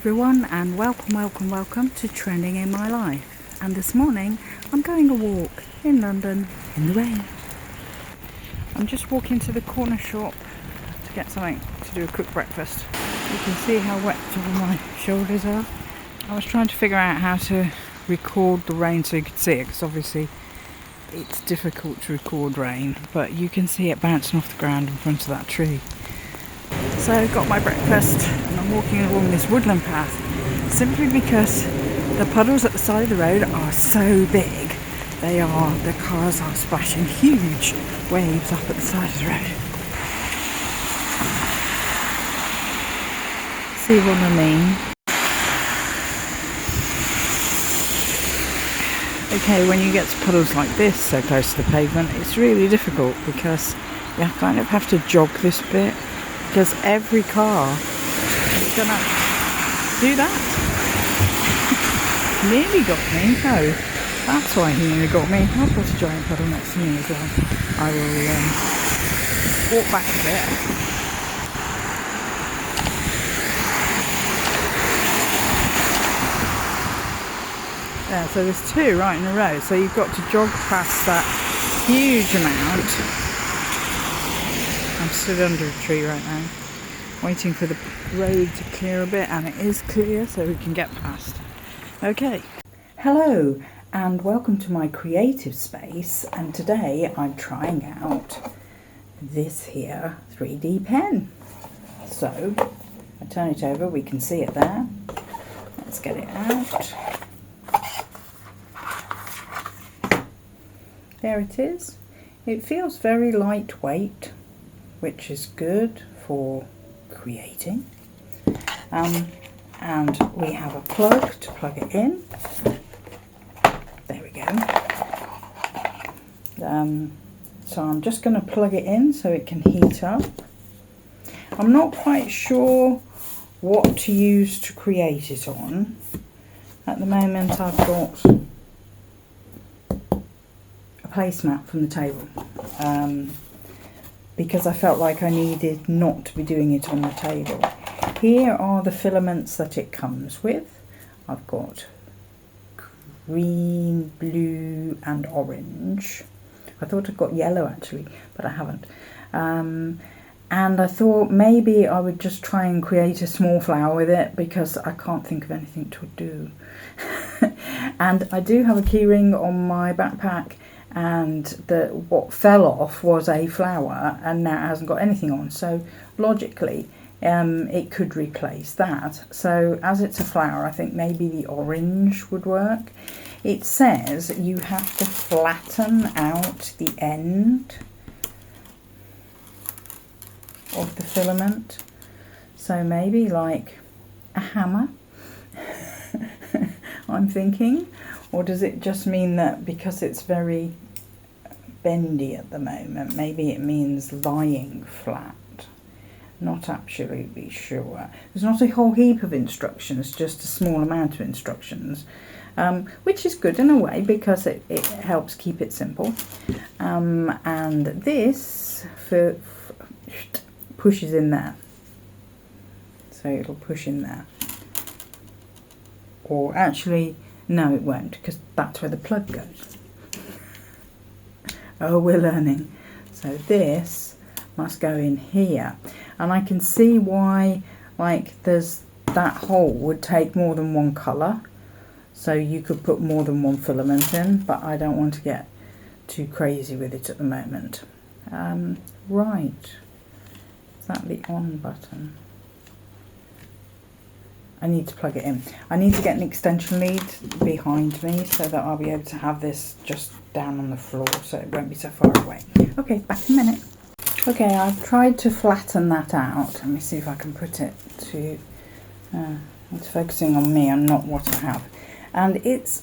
everyone, and welcome to Trending in My Life. And this morning I'm going a walk in London in the rain. I'm just walking to the corner shop to get something to do a quick breakfast. You can see how wet all my shoulders are. I was trying to figure out how to record the rain so you could see it, because obviously it's difficult to record rain, but you can see it bouncing off the ground in front of that tree. So I got my breakfast and I'm walking along this woodland path simply because the puddles at the side of the road are so big. The cars are splashing huge waves up at the side of the road. See what I mean? Okay, when you get to puddles like this so close to the pavement, it's really difficult because you kind of have to jog this bit, because every car is going to do that. Nearly got me. Oh, that's why he nearly got me. I've got a giant puddle next to me as well. I will walk back a bit. Yeah, so there's two right in a row, so you've got to jog past that huge amount. I'm stood under a tree right now, waiting for the road to clear a bit, and it is clear, so we can get past. Okay. Hello, and welcome to my creative space, and today I'm trying out this here 3D pen. So, I turn it over, we can see it there. Let's get it out. There it is. It feels very lightweight, which is good for creating. And we have a plug to plug it in. There we go. So I'm just going to plug it in so it can heat up. I'm not quite sure what to use to create it on. At the moment I've got a placemat from the table. Because I felt like I needed not to be doing it on the table. Here are the filaments that it comes with. I've got green, blue and orange. I thought I'd got yellow actually, but I haven't. And I thought maybe I would just try and create a small flower with it, because I can't think of anything to do. And I do have a key ring on my backpack, and what fell off was a flower, and now it hasn't got anything on, so logically it could replace that. So as it's a flower, I think maybe the orange would work. It says you have to flatten out the end of the filament, so maybe like a hammer. I'm thinking. Or does it just mean that because it's very bendy at the moment, maybe it means lying flat? Not absolutely sure. There's not a whole heap of instructions, just a small amount of instructions, which is good in a way because it helps keep it simple. And this pushes in there. So it'll push in there. Or actually, no, it won't, because that's where the plug goes. Oh, we're learning. So this must go in here. And I can see why, like, there's that hole would take more than one colour. So you could put more than one filament in, but I don't want to get too crazy with it at the moment. Right. Is that the on button? I need to plug it in. I need to get an extension lead behind me so that I'll be able to have this just down on the floor so it won't be so far away. Okay, back in a minute. Okay, I've tried to flatten that out. Let me see if I can put it to... it's focusing on me and not what I have. And it's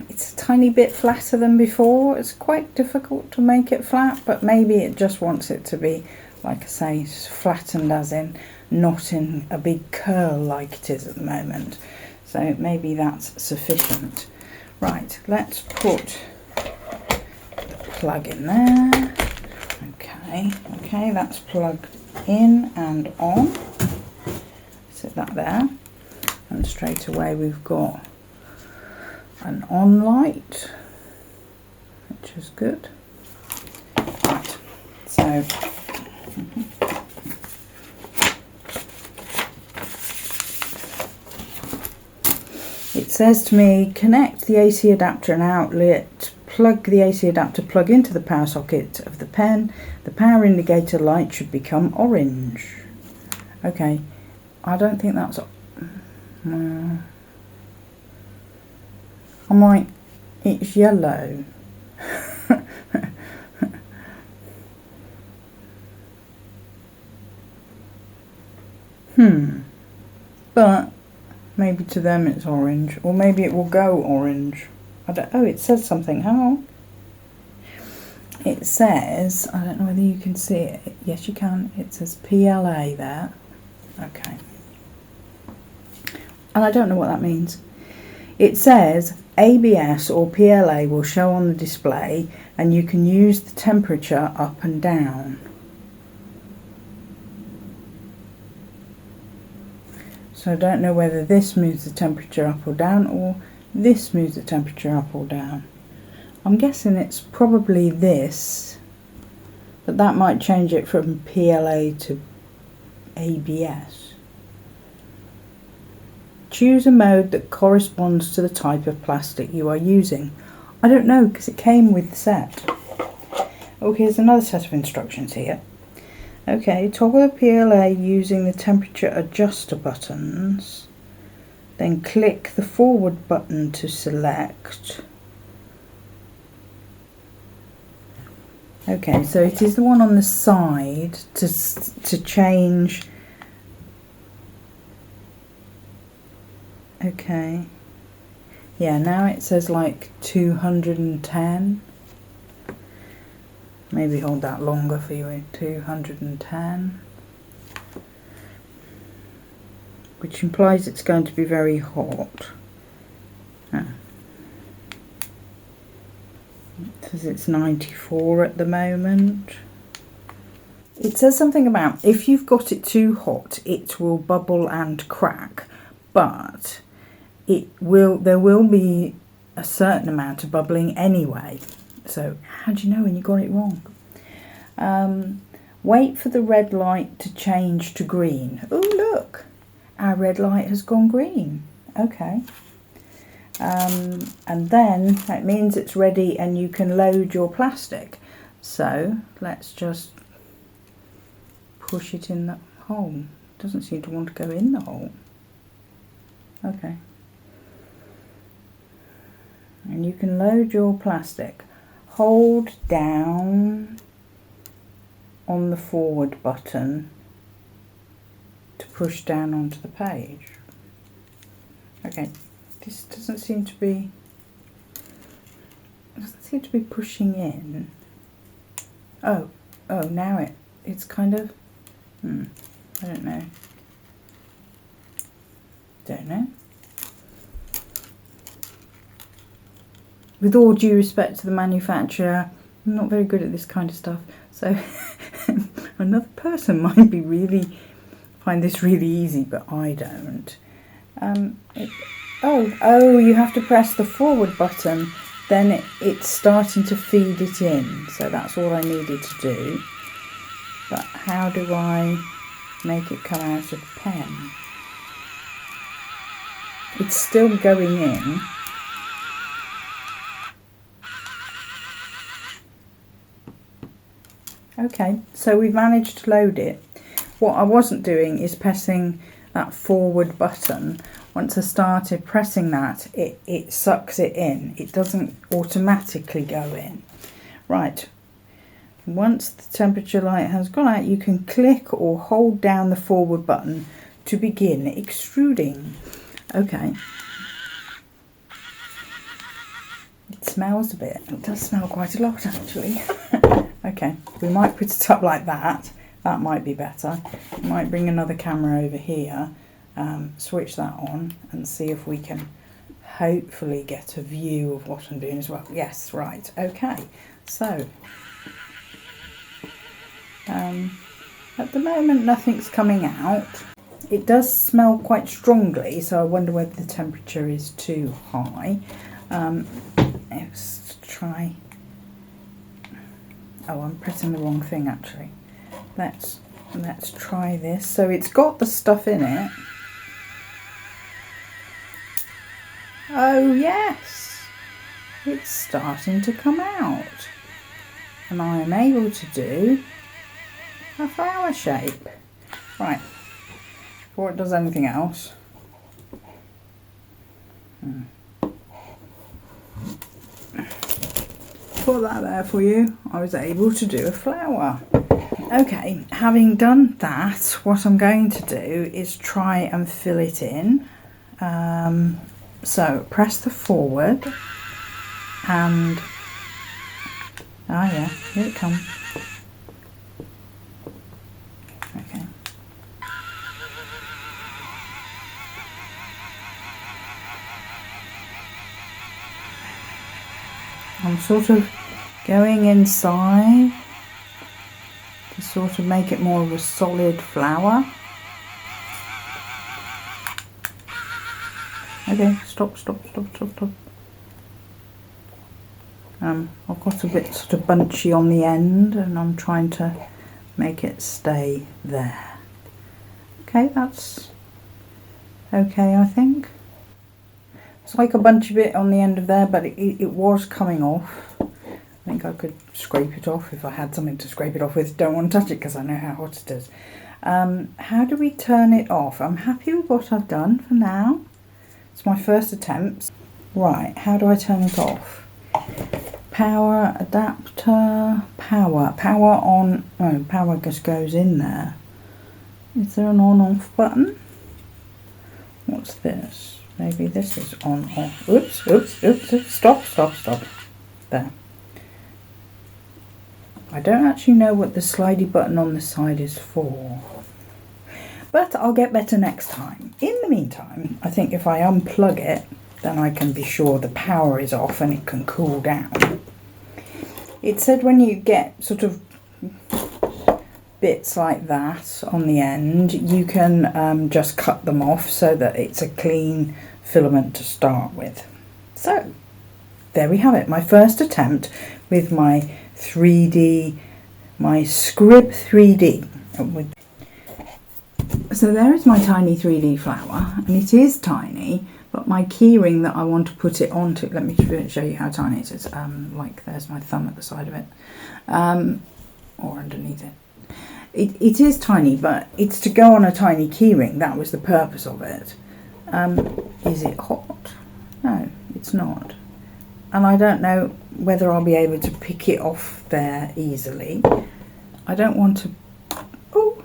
a tiny bit flatter than before. It's quite difficult to make it flat, but maybe it just wants it to be, like I say, flattened as in not in a big curl like it is at the moment. So maybe that's sufficient. Right, let's put the plug in there. Okay, that's plugged in and on. Set that there. and straight away we've got an on light, which is good. Right, so it says to me, connect the AC adapter and outlet, plug the AC adapter plug into the power socket of the pen. The power indicator light should become orange. Okay, I don't think that's... I'm like, it's yellow. But maybe to them it's orange, or maybe it will go orange. I don't. Oh, it says something. Hang on. It says, I don't know whether you can see it. Yes, you can. It says PLA there. Okay. And I don't know what that means. It says ABS or PLA will show on the display, and you can use the temperature up and down. So I don't know whether this moves the temperature up or down, or this moves the temperature up or down. I'm guessing it's probably this, but that might change it from PLA to ABS. Choose a mode that corresponds to the type of plastic you are using. I don't know, because it came with the set. Oh, here's another set of instructions here. Okay, toggle the PLA using the temperature adjuster buttons. Then click the forward button to select. Okay, so it is the one on the side to change. Okay. Yeah, now it says like 210. Maybe hold that longer for you, 210. Which implies it's going to be very hot. Ah. It says it's 94 at the moment. It says something about if you've got it too hot, it will bubble and crack, but there will be a certain amount of bubbling anyway. So how do you know when you got it wrong? Wait for the red light to change to green. Oh, look, our red light has gone green. Okay. And then that means it's ready and you can load your plastic. So let's just push it in the hole. It doesn't seem to want to go in the hole. Okay. And you can load your plastic. Hold down on the forward button to push down onto the page. Okay, this doesn't seem to be pushing in. Oh, now it's kind of I don't know. With all due respect to the manufacturer, I'm not very good at this kind of stuff. So another person might find this really easy, but I don't. You have to press the forward button, then it's starting to feed it in. So that's all I needed to do. But how do I make it come out of the pen? It's still going in. Okay, so we've managed to load it. What I wasn't doing is pressing that forward button. Once I started pressing that, it sucks it in. It doesn't automatically go in. Right, once the temperature light has gone out, you can click or hold down the forward button to begin extruding. Okay. It smells a bit. It does smell quite a lot, actually. Okay, we might put it up like that. That might be better. We might bring another camera over here, switch that on, and see if we can hopefully get a view of what I'm doing as well. Yes, right. Okay, so at the moment nothing's coming out. It does smell quite strongly, so I wonder whether the temperature is too high. Let's try. Oh, I'm pressing the wrong thing actually. Let's try this. So it's got the stuff in it. Oh yes, it's starting to come out, and I am able to do a flower shape. Right, before it does anything else. Put that there for you. I was able to do a flower. Okay, having done that, what I'm going to do is try and fill it in. So press the forward and yeah, here it comes. Okay. I'm sort of going inside to sort of make it more of a solid flower. Okay, stop. I've got a bit sort of bunchy on the end and I'm trying to make it stay there. Okay, that's okay, I think. It's like a bunchy bit on the end of there, but it was coming off. I think I could scrape it off if I had something to scrape it off with. Don't want to touch it because I know how hot it is. How do we turn it off? I'm happy with what I've done for now. It's my first attempt. Right, how do I turn it off? Power, adapter, power on. Oh, power just goes in there. Is there an on-off button? What's this? Maybe this is on-off. Oops, stop. There. I don't actually know what the slidey button on the side is for, but I'll get better next time. In the meantime, I think if I unplug it, then I can be sure the power is off and it can cool down. It said when you get sort of bits like that on the end, you can just cut them off so that it's a clean filament to start with. So there we have it, my first attempt with my 3D, my Scrib 3D. So there is my tiny 3D flower, and it is tiny, but my keyring that I want to put it onto, let me show you how tiny it is. Like there's my thumb at the side of it, or underneath it. It is tiny, but it's to go on a tiny keyring. That was the purpose of it. Is it hot? No, it's not. And I don't know whether I'll be able to pick it off there easily. I don't want to... Oh!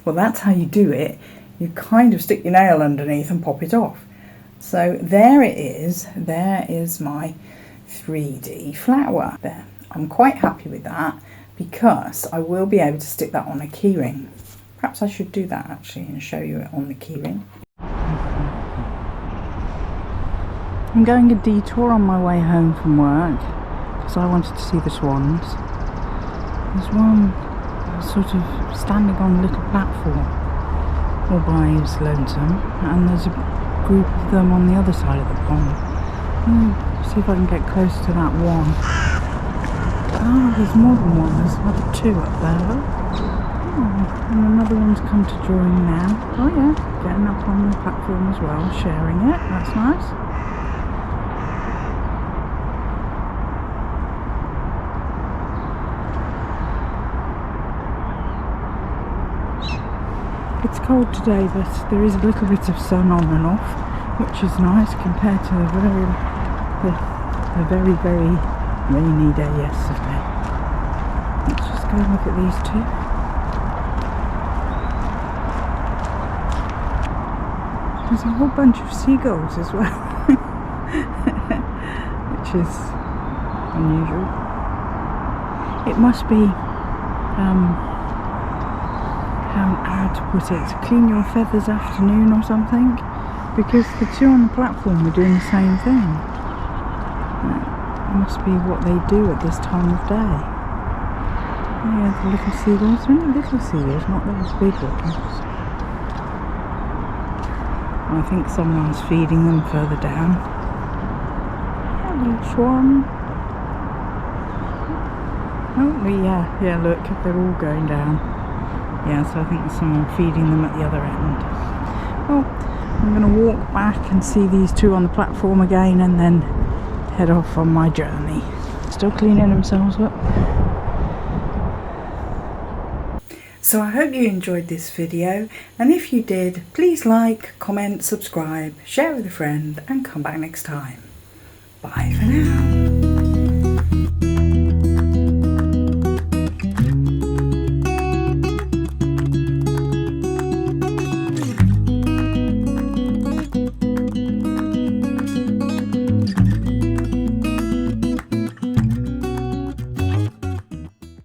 Well, that's how you do it. You kind of stick your nail underneath and pop it off. So there it is. There is my 3D flower. There. I'm quite happy with that because I will be able to stick that on a keyring. Perhaps I should do that actually and show you it on the keyring. I'm going a detour on my way home from work because I wanted to see the swans. There's one sort of standing on a little platform all by his lonesome, and there's a group of them on the other side of the pond. See if I can get close to that one. Oh, there's more than one. There's another two up there. Oh, and another one's come to join now. Oh yeah, getting up on the platform as well, sharing it. That's nice. It's cold today, but there is a little bit of sun on and off, which is nice compared to the very rainy day yesterday. Let's just go and look at these two. There's a whole bunch of seagulls as well, which is unusual. It must be how to put it, clean your feathers afternoon or something, because the two on the platform were doing the same thing. That must be what they do at this time of day. Oh yeah, the little seagulls. They're only little seagulls, not those big ones. I think someone's feeding them further down. Hello, swan. Oh, yeah, look, they're all going down. Yeah, so I think there's someone feeding them at the other end. Well, I'm going to walk back and see these two on the platform again and then head off on my journey. Still cleaning themselves up. So I hope you enjoyed this video, and if you did, please like, comment, subscribe, share with a friend and come back next time. Bye for now.